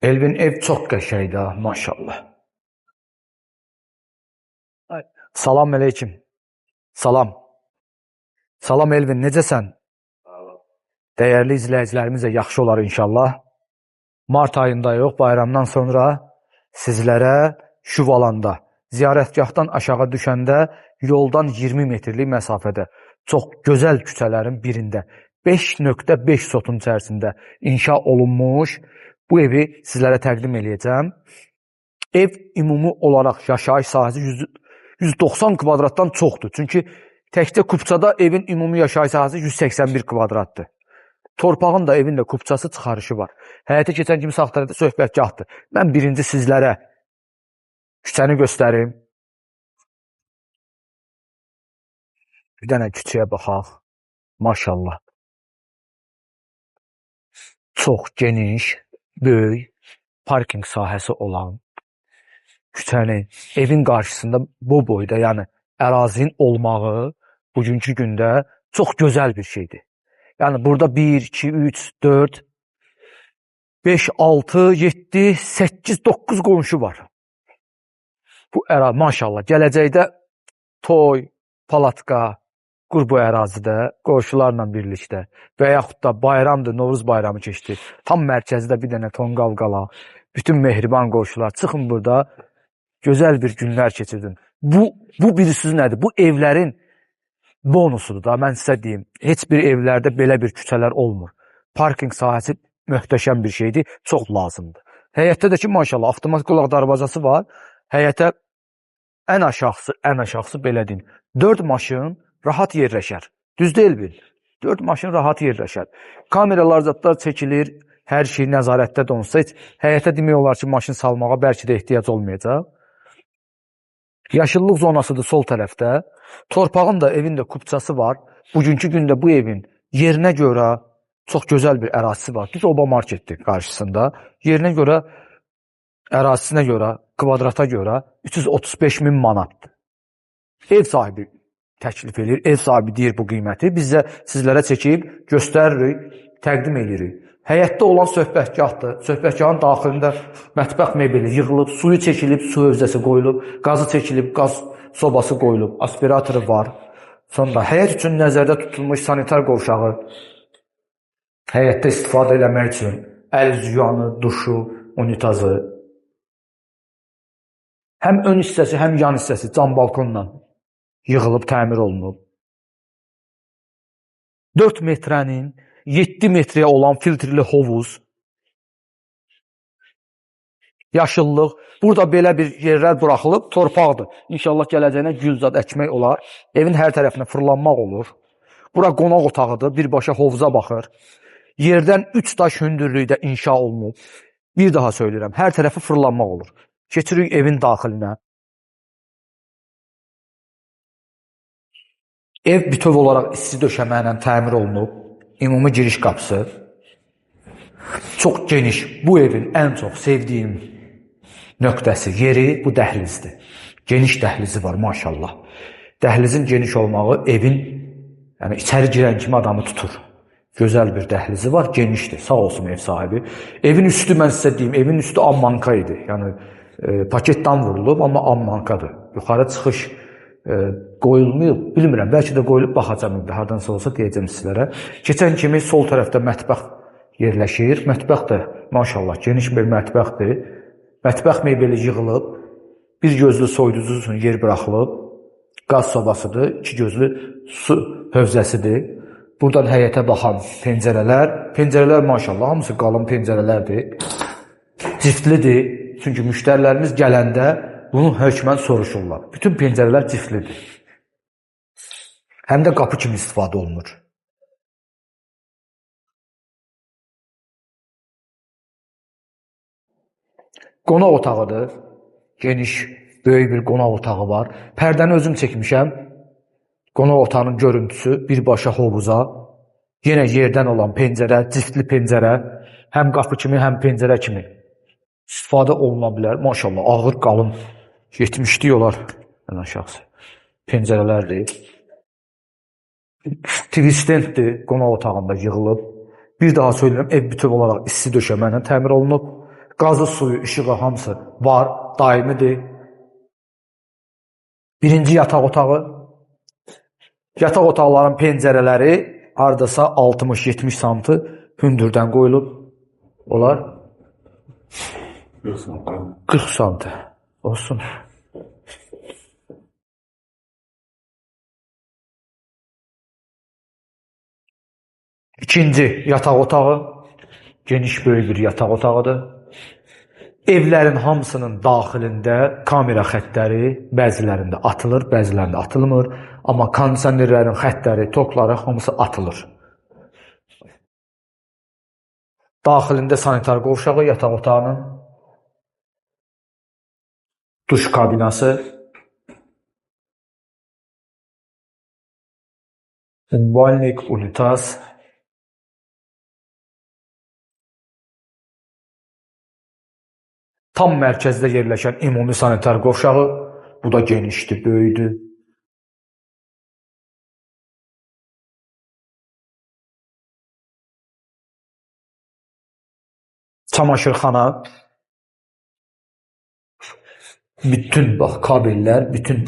Elvin ev çox qəşəngdir ha, maşallah. Ay, salam əleykum. Salam. Salam Elvin, necəsən? Dəyərli izləyicilərimiz də yaxşı olar inşallah. Mart ayında yox, bayramdan sonra sizlərə Şuvalanda, ziyarətgahdan aşağı düşəndə yoldan 20 metrlik məsafədə çox gözəl küçələrin birində 5.5 sotun içərisində inşa olunmuş bu evi sizlərə təqdim eləyəcəm. Ev ümumi olaraq yaşayış sahəsi 190 kvadratdan çoxdur. Çünki təkcə kupçada evin ümumi yaşayış sahəsi 181 kvadratdır. Torpağın da evin də kupçası çıxarışı var. Həyətə keçən kimi sağ tərəfdə söhbətgahdır. Mən birinci sizlərə küçəni göstərim. Bir dənə küçəyə baxaq. Maşallah. Çox geniş, böyük parking sahəsi olan küçənin, evin qarşısında bu boyda, yəni ərazinin olmağı bugünkü gündə çox gözəl bir şeydir. Yəni burada 1, 2, 3, 4, 5, 6, 7, 8, 9 qonşu var. Bu ərazi maşallah gələcəkdə toy, palatka qur bu ərazidə qonşularla birlikdə və yaxud da bayramdır, Novruz bayramı keçdi. Tam mərkəzdə bir dənə tonqal qala, bütün mehriban qonşular çıxın burada gözəl bir günlər keçirdin. Bu birisi nədir? Bu evlərin bonusudur da, mən sizə deyim. Heç bir evlərdə belə bir küçələr olmur. Parking sahəsi möhtəşəm bir şeydir, çox lazımdır. Həyətdə də ki, maşallah, avtomatik olaraq darvazası var. Həyətə ən aşağısı belə deyim, 4 maşın rahat yerləşər. Düz deyil bil. 4 maşın rahat yerləşər. Kameralar zətlər çəkilir, hər şey nəzarətdə də olsa, heç həyətə demək olar ki, maşın salmağa bəlkə də ehtiyac olmayacaq. Yaşıllıq zonasıdır sol tərəfdə. Torpağın da evin də kupçası var. Bugünkü gündə bu evin yerinə görə çox gözəl bir ərazisi var. Düz Oba marketdir qarşısında. Yerinə görə, ərazisinə görə, kvadrata görə 335 min manatdır. Ev sahibi təklif edir, ev sahibi deyir bu qiyməti. Biz də sizlərə çəkib, göstəririk, təqdim edirik. Həyətdə olan söhbətgahdır. Söhbətgahın daxilində mətbəx mebeli yığılıb, suyu çəkilib, su hövzəsi qoyulub, qazı çəkilib, qaz sobası qoyulub, aspiratoru var. Sonra həyət üçün nəzərdə tutulmuş sanitar qovşağı, həyətdə istifadə eləmək üçün əl yuyanı, duşu, unitazı. Həm ön hissəsi, həm yan hissəsi cam balkonla yığılıb, təmir olunub. 4 metrənin 7 metrəyə olan filtrli hovuz, yaşıllıq. Burada belə bir yerlər buraxılıb, torpaqdır. İnşallah gələcəyinə gülzad əkmək olar. Evin hər tərəfinə fırlanmaq olur. Bura qonaq otağıdır, birbaşa hovuza baxır. Yerdən 3 daş hündürlükdə inşa olunub. Bir daha söyləyirəm, hər tərəfi fırlanmaq olur. Keçirik evin daxilinə. Ev bütöv olaraq isti döşəməklə təmir olunub. Ümumi giriş qapısı. Çox geniş. Bu evin ən çox sevdiyim nöqtəsi, yeri bu dəhlizdir. Geniş dəhlizi var maşallah. Dəhlizin geniş olmağı evin, yəni içəri girən kimi adamı tutur. Gözəl bir dəhlizi var, genişdir. Sağ olsun ev sahibi. Evin üstü, mən sizə deyim, evin üstü ammanka idi. Yəni paketdən vurulub, amma ammankadır. Yuxarı çıxış qoyulmayıb, bilmirəm, bəlkə də qoyulub baxacam indi, hardansa olsa deyəcəm sizlərə. Keçən kimi sol tərəfdə mətbəx yerləşir. Mətbəx də maşallah geniş bir mətbəxdir. Mətbəx mebeli yığılıb, bir gözlü soyuducu üçün yer buraxılıb, qaz sobasıdır, 2 gözlü su hövzəsidir. Buradan həyətə baxan pəncərələr maşallah, hamısı qalın pəncərələrdir. Ciftlidir, çünki müştərilərimiz gələndə bunu hökmən soruşurlar. Bütün pəncərələr ciftlidir. Həm də qapı kimi istifadə olunur. Qonaq otağıdır. Geniş, böyük bir qonaq otağı var. Pərdəni özüm çəkmişəm. Qonaq otağının görüntüsü birbaşa hovuza. Yenə yerdən olan pəncərə, ciftli pəncərə. Həm qapı kimi, həm pəncərə kimi istifadə oluna bilər. Maşallah, ağır, qalın, 70'li olar ən aşağısı. Pəncərələrdir. TV standdir, qonaq otağında yığılıb. Bir daha söyləyirəm, ev bütöv olaraq isti döşəməklə təmir olunub. Qazı, suyu, işığı hamısı var, daimidir. Birinci yataq otağı. Yataq otaqların pəncərələri hardasa 60-70 sm hündürdən qoyulub. Olar 40 sm olsun. İkinci yataq otağı. Geniş böyük bir yataq otağıdır. Evlərin hamısının daxilində kamera xəttləri bəzilərində atılır, bəzilərində atılmır. Amma kondisionerlərin xəttləri, tokları hamısı atılır. Daxilində sanitar qovşağı yataq otağının, duş kabinası, umvalnik, unitaz, tam mərkəzdə yerləşən ümumi sanitar qovşağı, bu da genişdir, böyükdür. Çamaşırxana, bütün bax kabellər, bütün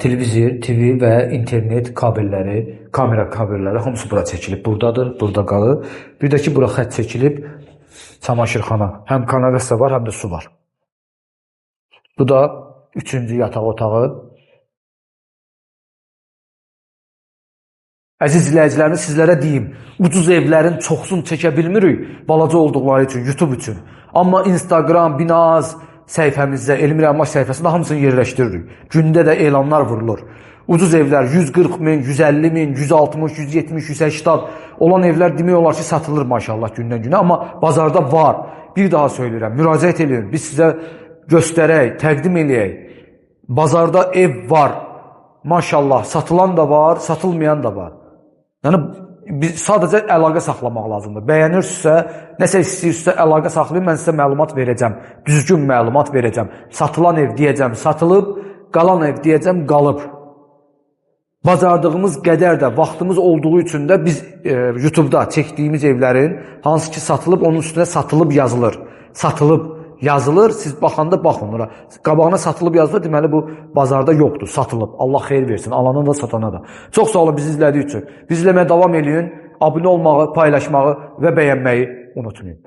televizor, TV və internet kabelləri, kamera kabelləri hamısı bura çəkilib. Buradadır, burada qalır. Bir də ki, bura xətt çəkilib. Çamaşırxana. Həm kanalizasiya var, həm də su var. Bu da üçüncü yataq otağı. Əziz izləyicilərimiz, sizlərə deyim, ucuz evlərin çoxsunu çəkə bilmirik, balaca olduqları üçün, YouTube üçün. Amma Instagram, Binaz səhifəmizdə, Elmir Əmlak səhifəsində hamısını yerləşdiririk. Gündə də elanlar vurulur. Ucuz evlər 140 min, 150 min, 160, 170, 180 olan evlər demək olar ki, satılır maşallah gündən günə. Amma bazarda var. Bir daha söyləyirəm, müraciət edin. Biz sizə göstərək, təqdim eləyək. Bazarda ev var. Maşallah, satılan da var, satılmayan da var. Yəni, biz sadəcə əlaqə saxlamaq lazımdır. Bəyənirsinizsə, nəsə istəyirsinizsə əlaqə saxlayın, mən sizə məlumat verəcəm. Düzgün məlumat verəcəm. Satılan ev deyəcəm, satılıb, qalan ev deyəcəm, qalıb. Bacardığımız qədər də vaxtımız olduğu üçün də biz YouTube-da çəkdiyimiz evlərin hansı ki satılıb, onun üstünə satılıb yazılır. Satılıb yazılır, siz baxanda baxın ora. Qabağına satılıb yazılır, deməli bu bazarda yoxdur, satılıb. Allah xeyir versin, alana da satana da. Çox sağ olun bizi izlədiyi üçün. Biz izləməyə davam edin, abunə olmağı, paylaşmağı və bəyənməyi unutmayın.